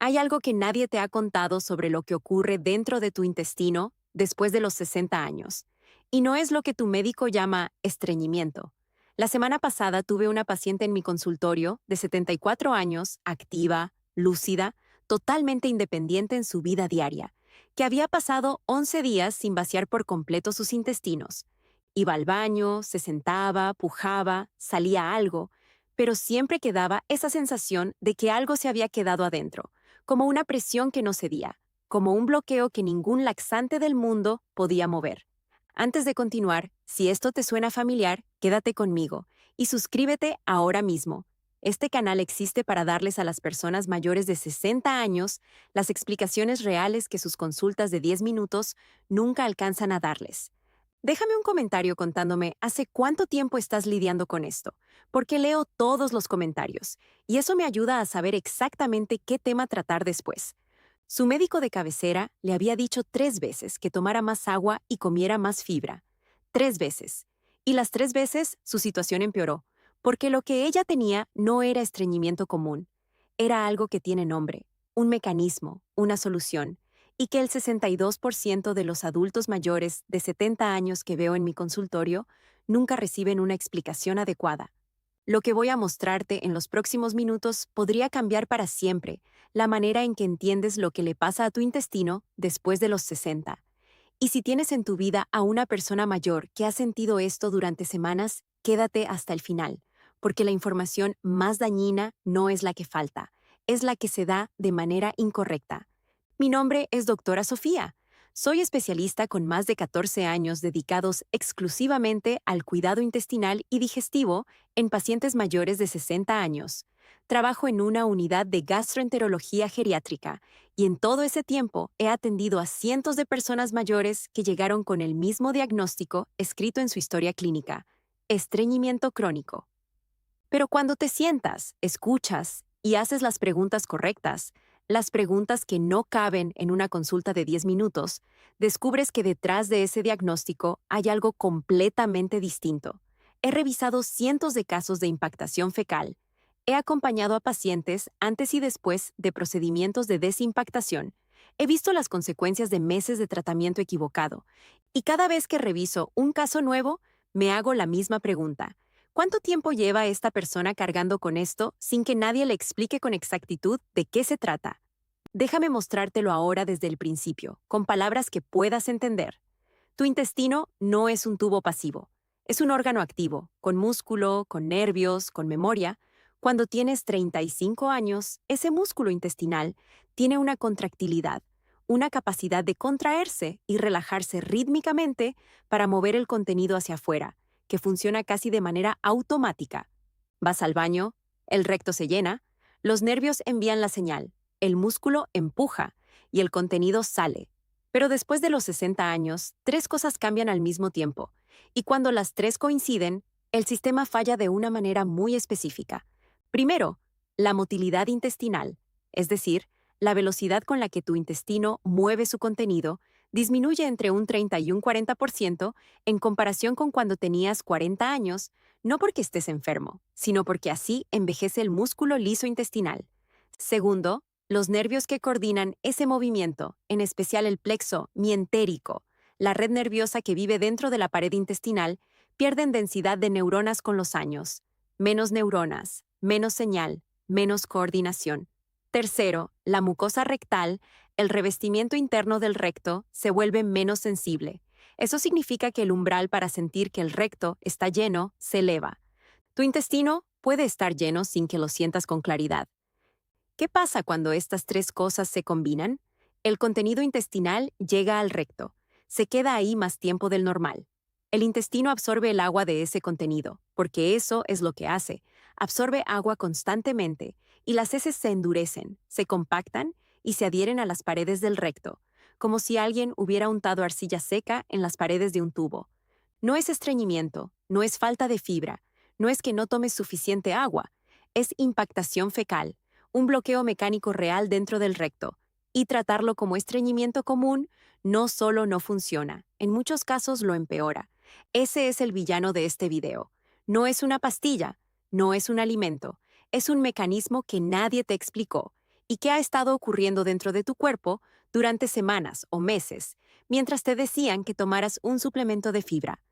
Hay algo que nadie te ha contado sobre lo que ocurre dentro de tu intestino después de los 60 años. Y no es lo que tu médico llama estreñimiento. La semana pasada tuve una paciente en mi consultorio de 74 años, activa, lúcida, totalmente independiente en su vida diaria, que había pasado 11 días sin vaciar por completo sus intestinos. Iba al baño, se sentaba, pujaba, salía algo, pero siempre quedaba esa sensación de que algo se había quedado adentro, como una presión que no cedía, como un bloqueo que ningún laxante del mundo podía mover. Antes de continuar, si esto te suena familiar, quédate conmigo y suscríbete ahora mismo. Este canal existe para darles a las personas mayores de 60 años las explicaciones reales que sus consultas de 10 minutos nunca alcanzan a darles. Déjame un comentario contándome hace cuánto tiempo estás lidiando con esto, porque leo todos los comentarios, y eso me ayuda a saber exactamente qué tema tratar después. Su médico de cabecera le había dicho 3 veces que tomara más agua y comiera más fibra. 3 veces. Y las 3 veces su situación empeoró, porque lo que ella tenía no era estreñimiento común. Era algo que tiene nombre, un mecanismo, una solución, y que el 62% de los adultos mayores de 70 años que veo en mi consultorio nunca reciben una explicación adecuada. Lo que voy a mostrarte en los próximos minutos podría cambiar para siempre la manera en que entiendes lo que le pasa a tu intestino después de los 60. Y si tienes en tu vida a una persona mayor que ha sentido esto durante semanas, quédate hasta el final, porque la información más dañina no es la que falta, es la que se da de manera incorrecta. Mi nombre es doctora Sofía. Soy especialista con más de 14 años dedicados exclusivamente al cuidado intestinal y digestivo en pacientes mayores de 60 años. Trabajo en una unidad de gastroenterología geriátrica y en todo ese tiempo he atendido a cientos de personas mayores que llegaron con el mismo diagnóstico escrito en su historia clínica: estreñimiento crónico. Pero cuando te sientas, escuchas y haces las preguntas correctas, las preguntas que no caben en una consulta de 10 minutos, descubres que detrás de ese diagnóstico hay algo completamente distinto. He revisado cientos de casos de impactación fecal. He acompañado a pacientes antes y después de procedimientos de desimpactación. He visto las consecuencias de meses de tratamiento equivocado. Y cada vez que reviso un caso nuevo, me hago la misma pregunta: ¿cuánto tiempo lleva esta persona cargando con esto sin que nadie le explique con exactitud de qué se trata? Déjame mostrártelo ahora desde el principio, con palabras que puedas entender. Tu intestino no es un tubo pasivo. Es un órgano activo, con músculo, con nervios, con memoria. Cuando tienes 35 años, ese músculo intestinal tiene una contractilidad, una capacidad de contraerse y relajarse rítmicamente para mover el contenido hacia afuera, que funciona casi de manera automática. Vas al baño, el recto se llena, los nervios envían la señal, el músculo empuja y el contenido sale. Pero después de los 60 años, 3 cosas cambian al mismo tiempo, y cuando las 3 coinciden, el sistema falla de una manera muy específica. Primero, la motilidad intestinal, es decir, la velocidad con la que tu intestino mueve su contenido, disminuye entre un 30 y un 40% en comparación con cuando tenías 40 años, no porque estés enfermo, sino porque así envejece el músculo liso intestinal. Segundo, los nervios que coordinan ese movimiento, en especial el plexo mientérico, la red nerviosa que vive dentro de la pared intestinal, pierden densidad de neuronas con los años. Menos neuronas, menos señal, menos coordinación. Tercero, la mucosa rectal, el revestimiento interno del recto, se vuelve menos sensible. Eso significa que el umbral para sentir que el recto está lleno se eleva. Tu intestino puede estar lleno sin que lo sientas con claridad. ¿Qué pasa cuando estas 3 cosas se combinan? El contenido intestinal llega al recto. Se queda ahí más tiempo del normal. El intestino absorbe el agua de ese contenido, porque eso es lo que hace. Absorbe agua constantemente, y las heces se endurecen, se compactan y se adhieren a las paredes del recto, como si alguien hubiera untado arcilla seca en las paredes de un tubo. No es estreñimiento, no es falta de fibra, no es que no tomes suficiente agua, es impactación fecal, un bloqueo mecánico real dentro del recto, y tratarlo como estreñimiento común no solo no funciona, en muchos casos lo empeora. Ese es el villano de este video. No es una pastilla, no es un alimento, es un mecanismo que nadie te explicó y qué ha estado ocurriendo dentro de tu cuerpo durante semanas o meses, mientras te decían que tomaras un suplemento de fibra.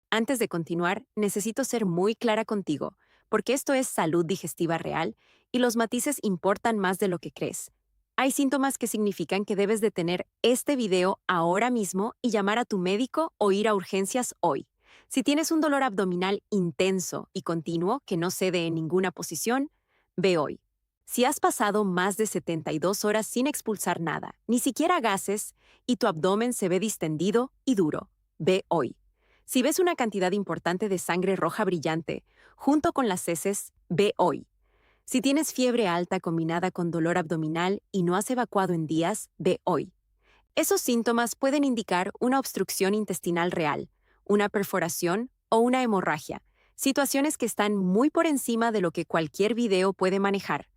Antes de continuar, necesito ser muy clara contigo, porque esto es salud digestiva real y los matices importan más de lo que crees. Hay síntomas que significan que debes detener este video ahora mismo y llamar a tu médico o ir a urgencias hoy. Si tienes un dolor abdominal intenso y continuo que no cede en ninguna posición, ve hoy. Si has pasado más de 72 horas sin expulsar nada, ni siquiera gases, y tu abdomen se ve distendido y duro, ve hoy. Si ves una cantidad importante de sangre roja brillante, junto con las heces, ve hoy. Si tienes fiebre alta combinada con dolor abdominal y no has evacuado en días, ve hoy. Esos síntomas pueden indicar una obstrucción intestinal real, una perforación o una hemorragia, situaciones que están muy por encima de lo que cualquier video puede manejar.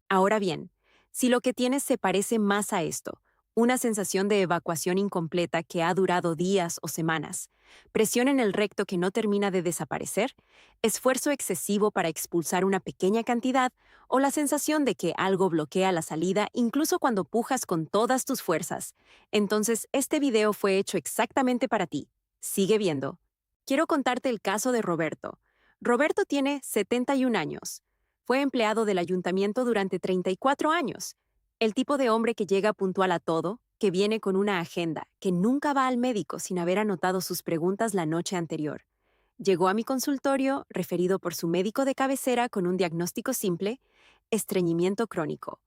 Ahora bien, si lo que tienes se parece más a esto, una sensación de evacuación incompleta que ha durado días o semanas, presión en el recto que no termina de desaparecer, esfuerzo excesivo para expulsar una pequeña cantidad o la sensación de que algo bloquea la salida incluso cuando pujas con todas tus fuerzas, entonces este video fue hecho exactamente para ti. Sigue viendo. Quiero contarte el caso de Roberto. Roberto tiene 71 años. Fue empleado del ayuntamiento durante 34 años. El tipo de hombre que llega puntual a todo, que viene con una agenda, que nunca va al médico sin haber anotado sus preguntas la noche anterior. Llegó a mi consultorio, referido por su médico de cabecera con un diagnóstico simple: estreñimiento crónico.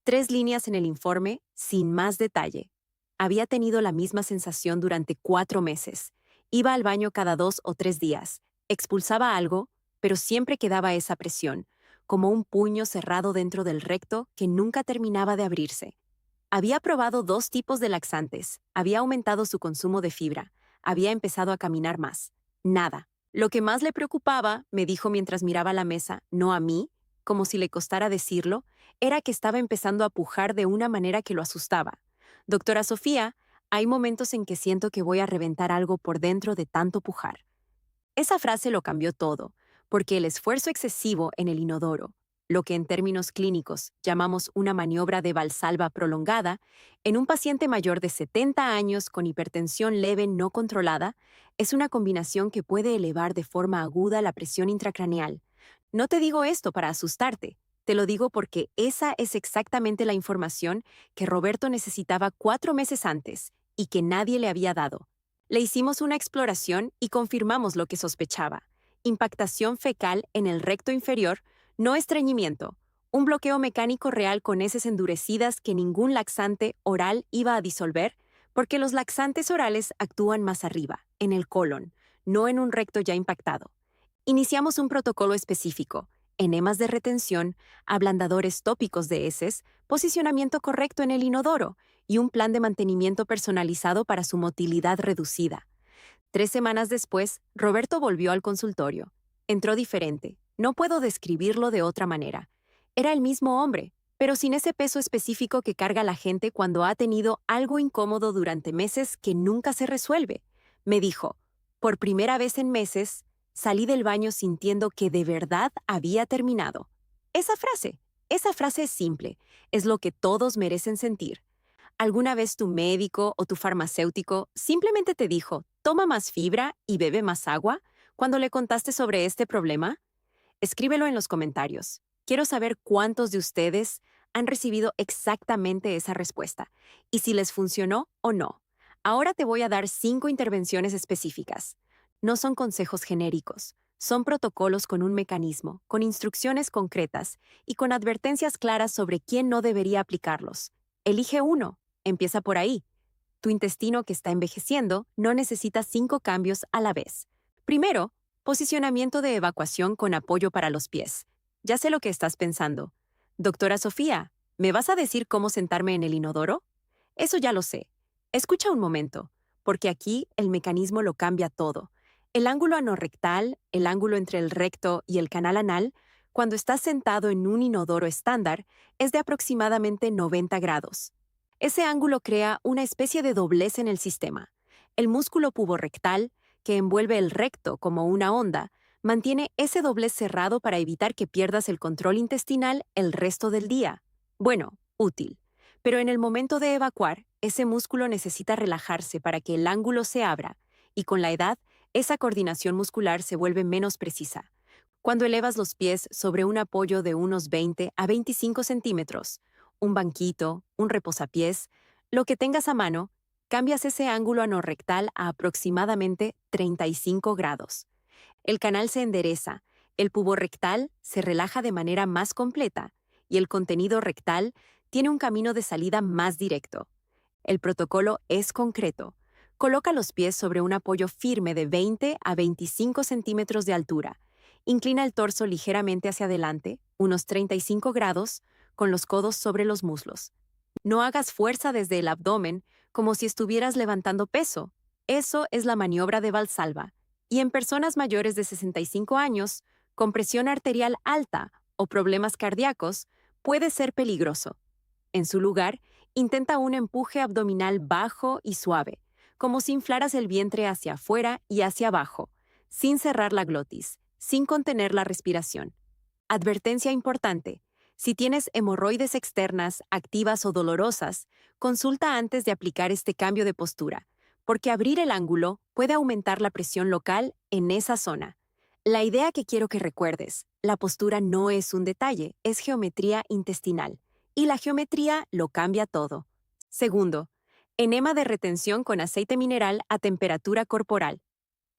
3 líneas en el informe, sin más detalle. Había tenido la misma sensación durante 4 meses. Iba al baño cada 2 o 3 días. Expulsaba algo, pero siempre quedaba esa presión, como un puño cerrado dentro del recto que nunca terminaba de abrirse. Había probado 2 tipos de laxantes, había aumentado su consumo de fibra, había empezado a caminar más. Nada. Lo que más le preocupaba, me dijo mientras miraba la mesa, no a mí, como si le costara decirlo, era que estaba empezando a pujar de una manera que lo asustaba. Doctora Sofía, hay momentos en que siento que voy a reventar algo por dentro de tanto pujar. Esa frase lo cambió todo, porque el esfuerzo excesivo en el inodoro, lo que en términos clínicos llamamos una maniobra de Valsalva prolongada, en un paciente mayor de 70 años con hipertensión leve no controlada, es una combinación que puede elevar de forma aguda la presión intracraneal. No te digo esto para asustarte, te lo digo porque esa es exactamente la información que Roberto necesitaba 4 meses antes y que nadie le había dado. Le hicimos una exploración y confirmamos lo que sospechaba: impactación fecal en el recto inferior, no estreñimiento, un bloqueo mecánico real con heces endurecidas que ningún laxante oral iba a disolver, porque los laxantes orales actúan más arriba, en el colon, no en un recto ya impactado. Iniciamos un protocolo específico: enemas de retención, ablandadores tópicos de heces, posicionamiento correcto en el inodoro y un plan de mantenimiento personalizado para su motilidad reducida. 3 semanas después, Roberto volvió al consultorio. Entró diferente. No puedo describirlo de otra manera. Era el mismo hombre, pero sin ese peso específico que carga la gente cuando ha tenido algo incómodo durante meses que nunca se resuelve. Me dijo: por primera vez en meses, salí del baño sintiendo que de verdad había terminado. Esa frase es simple, es lo que todos merecen sentir. ¿Alguna vez tu médico o tu farmacéutico simplemente te dijo: toma más fibra y bebe más agua, cuando le contaste sobre este problema? Escríbelo en los comentarios. Quiero saber cuántos de ustedes han recibido exactamente esa respuesta y si les funcionó o no. Ahora te voy a dar 5 intervenciones específicas. No son consejos genéricos, son protocolos con un mecanismo, con instrucciones concretas y con advertencias claras sobre quién no debería aplicarlos. Elige uno. Empieza por ahí. Tu intestino, que está envejeciendo, no necesita 5 cambios a la vez. Primero, posicionamiento de evacuación con apoyo para los pies. Ya sé lo que estás pensando. Doctora Sofía, ¿me vas a decir cómo sentarme en el inodoro? Eso ya lo sé. Escucha un momento, porque aquí el mecanismo lo cambia todo. El ángulo anorrectal, el ángulo entre el recto y el canal anal, cuando estás sentado en un inodoro estándar, es de aproximadamente 90 grados. Ese ángulo crea una especie de doblez en el sistema. El músculo puborectal, que envuelve el recto como una onda, mantiene ese doblez cerrado para evitar que pierdas el control intestinal el resto del día. Bueno, útil. Pero en el momento de evacuar, ese músculo necesita relajarse para que el ángulo se abra, y con la edad, esa coordinación muscular se vuelve menos precisa. Cuando elevas los pies sobre un apoyo de unos 20 a 25 centímetros, un banquito, un reposapiés, lo que tengas a mano, cambias ese ángulo anorrectal a aproximadamente 35 grados. El canal se endereza, el pubo rectal se relaja de manera más completa y el contenido rectal tiene un camino de salida más directo. El protocolo es concreto. Coloca los pies sobre un apoyo firme de 20 a 25 centímetros de altura. Inclina el torso ligeramente hacia adelante, unos 35 grados, con los codos sobre los muslos. No hagas fuerza desde el abdomen como si estuvieras levantando peso. Eso es la maniobra de Valsalva. Y en personas mayores de 65 años, con presión arterial alta o problemas cardíacos, puede ser peligroso. En su lugar, intenta un empuje abdominal bajo y suave, como si inflaras el vientre hacia afuera y hacia abajo, sin cerrar la glotis, sin contener la respiración. Advertencia importante: si tienes hemorroides externas, activas o dolorosas, consulta antes de aplicar este cambio de postura, porque abrir el ángulo puede aumentar la presión local en esa zona. La idea que quiero que recuerdes: la postura no es un detalle, es geometría intestinal, y la geometría lo cambia todo. Segundo, enema de retención con aceite mineral a temperatura corporal.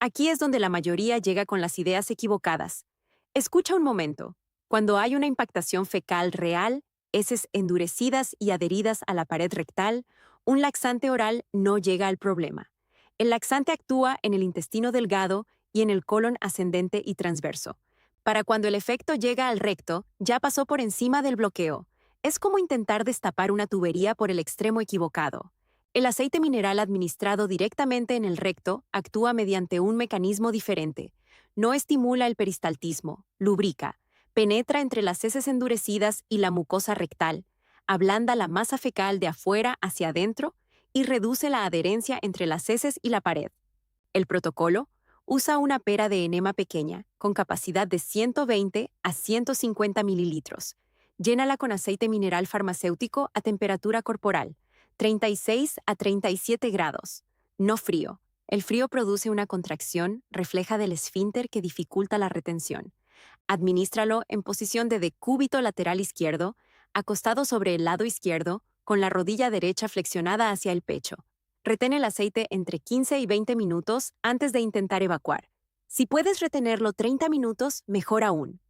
Aquí es donde la mayoría llega con las ideas equivocadas. Escucha un momento. Cuando hay una impactación fecal real, heces endurecidas y adheridas a la pared rectal, un laxante oral no llega al problema. El laxante actúa en el intestino delgado y en el colon ascendente y transverso. Para cuando el efecto llega al recto, ya pasó por encima del bloqueo. Es como intentar destapar una tubería por el extremo equivocado. El aceite mineral administrado directamente en el recto actúa mediante un mecanismo diferente. No estimula el peristaltismo, lubrica, penetra entre las heces endurecidas y la mucosa rectal, ablanda la masa fecal de afuera hacia adentro y reduce la adherencia entre las heces y la pared. El protocolo usa una pera de enema pequeña, con capacidad de 120 a 150 mililitros. Llénala con aceite mineral farmacéutico a temperatura corporal, 36 a 37 grados. No frío. El frío produce una contracción refleja del esfínter que dificulta la retención. Adminístralo en posición de decúbito lateral izquierdo, acostado sobre el lado izquierdo, con la rodilla derecha flexionada hacia el pecho. Retén el aceite entre 15 y 20 minutos antes de intentar evacuar. Si puedes retenerlo 30 minutos, mejor aún.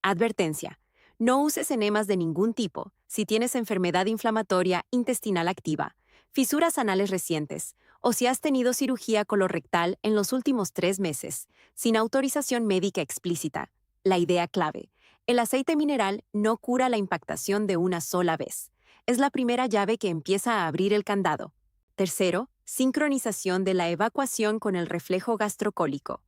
Advertencia: no uses enemas de ningún tipo si tienes enfermedad inflamatoria intestinal activa, fisuras anales recientes o si has tenido cirugía colorectal en los últimos 3 meses, sin autorización médica explícita. La idea clave: el aceite mineral no cura la impactación de una sola vez. Es la primera llave que empieza a abrir el candado. Tercero, sincronización de la evacuación con el reflejo gastrocólico.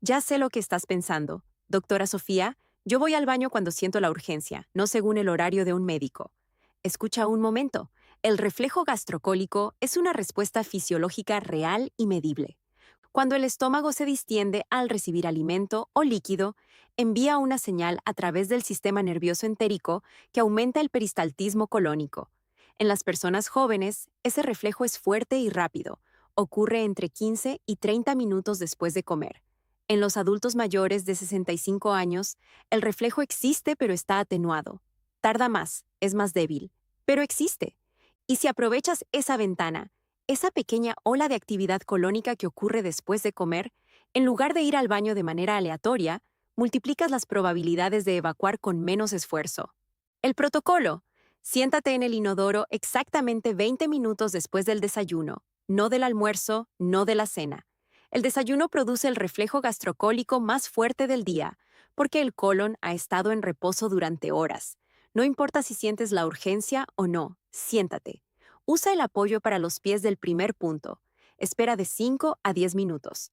Ya sé lo que estás pensando. Doctora Sofía, yo voy al baño cuando siento la urgencia, no según el horario de un médico. Escucha un momento. El reflejo gastrocólico es una respuesta fisiológica real y medible. Cuando el estómago se distiende al recibir alimento o líquido, envía una señal a través del sistema nervioso entérico que aumenta el peristaltismo colónico. En las personas jóvenes, ese reflejo es fuerte y rápido. Ocurre entre 15 y 30 minutos después de comer. En los adultos mayores de 65 años, el reflejo existe pero está atenuado. Tarda más, es más débil, pero existe. Y si aprovechas esa ventana, esa pequeña ola de actividad colónica que ocurre después de comer, en lugar de ir al baño de manera aleatoria, multiplicas las probabilidades de evacuar con menos esfuerzo. El protocolo: siéntate en el inodoro exactamente 20 minutos después del desayuno, no del almuerzo, no de la cena. El desayuno produce el reflejo gastrocólico más fuerte del día, porque el colon ha estado en reposo durante horas. No importa si sientes la urgencia o no, siéntate. Usa el apoyo para los pies del primer punto. Espera de 5 a 10 minutos.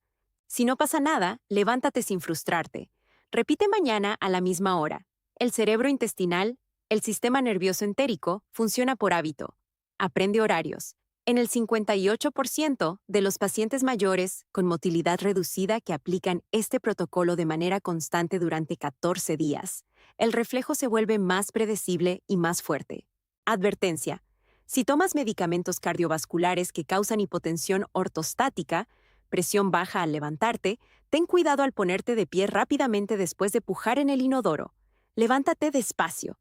Si no pasa nada, levántate sin frustrarte. Repite mañana a la misma hora. El cerebro intestinal, el sistema nervioso entérico, funciona por hábito. Aprende horarios. En el 58% de los pacientes mayores con motilidad reducida que aplican este protocolo de manera constante durante 14 días, el reflejo se vuelve más predecible y más fuerte. Advertencia. Si tomas medicamentos cardiovasculares que causan hipotensión ortostática, presión baja al levantarte, ten cuidado al ponerte de pie rápidamente después de pujar en el inodoro. Levántate despacio.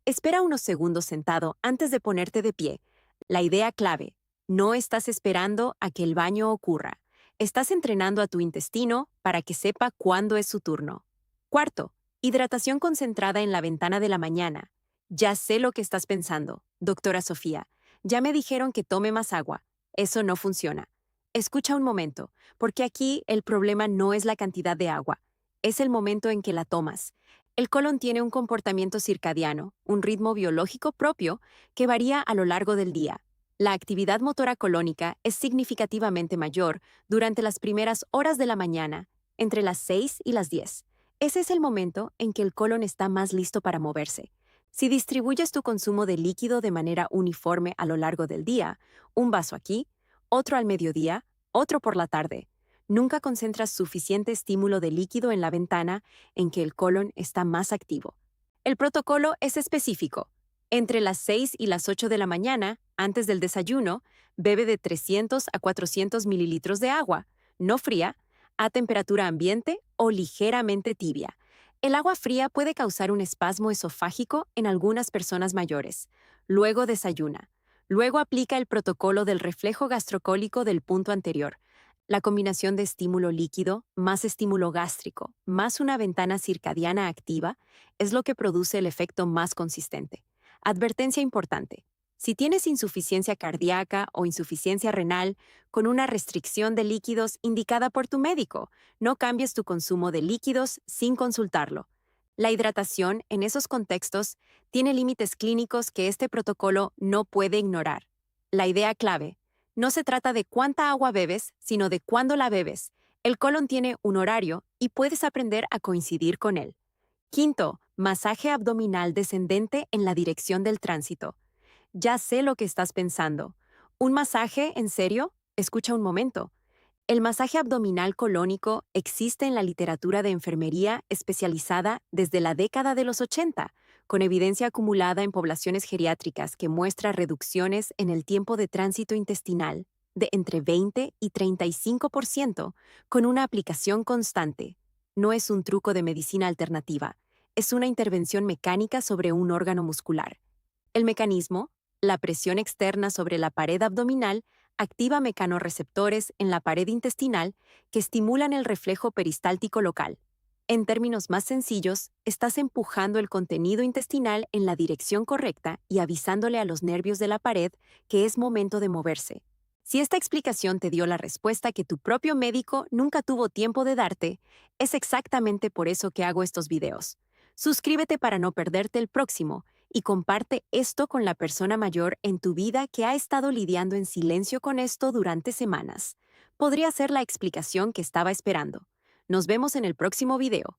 Espera unos segundos sentado antes de ponerte de pie. La idea clave: no estás esperando a que el baño ocurra. Estás entrenando a tu intestino para que sepa cuándo es su turno. Cuarto, hidratación concentrada en la ventana de la mañana. Ya sé lo que estás pensando, doctora Sofía. Ya me dijeron que tome más agua. Eso no funciona. Escucha un momento, porque aquí el problema no es la cantidad de agua, es el momento en que la tomas. El colon tiene un comportamiento circadiano, un ritmo biológico propio que varía a lo largo del día. La actividad motora colónica es significativamente mayor durante las primeras horas de la mañana, entre las 6 y las 10. Ese es el momento en que el colon está más listo para moverse. Si distribuyes tu consumo de líquido de manera uniforme a lo largo del día, un vaso aquí, otro al mediodía, otro por la tarde, nunca concentras suficiente estímulo de líquido en la ventana en que el colon está más activo. El protocolo es específico. Entre las 6 y las 8 de la mañana, antes del desayuno, bebe de 300 a 400 mililitros de agua, no fría, a temperatura ambiente o ligeramente tibia. El agua fría puede causar un espasmo esofágico en algunas personas mayores. Luego desayuna. Luego aplica el protocolo del reflejo gastrocólico del punto anterior. La combinación de estímulo líquido más estímulo gástrico más una ventana circadiana activa es lo que produce el efecto más consistente. Advertencia importante. Si tienes insuficiencia cardíaca o insuficiencia renal con una restricción de líquidos indicada por tu médico, no cambies tu consumo de líquidos sin consultarlo. La hidratación, en esos contextos, tiene límites clínicos que este protocolo no puede ignorar. La idea clave: no se trata de cuánta agua bebes, sino de cuándo la bebes. El colon tiene un horario y puedes aprender a coincidir con él. Quinto, masaje abdominal descendente en la dirección del tránsito. Ya sé lo que estás pensando. ¿Un masaje, en serio? Escucha un momento. El masaje abdominal colónico existe en la literatura de enfermería especializada desde la década de los 80, con evidencia acumulada en poblaciones geriátricas que muestra reducciones en el tiempo de tránsito intestinal de entre 20 y 35% con una aplicación constante. No es un truco de medicina alternativa, es una intervención mecánica sobre un órgano muscular. El mecanismo: la presión externa sobre la pared abdominal activa mecanorreceptores en la pared intestinal que estimulan el reflejo peristáltico local. En términos más sencillos, estás empujando el contenido intestinal en la dirección correcta y avisándole a los nervios de la pared que es momento de moverse. Si esta explicación te dio la respuesta que tu propio médico nunca tuvo tiempo de darte, es exactamente por eso que hago estos videos. Suscríbete para no perderte el próximo y comparte esto con la persona mayor en tu vida que ha estado lidiando en silencio con esto durante semanas. Podría ser la explicación que estaba esperando. Nos vemos en el próximo video.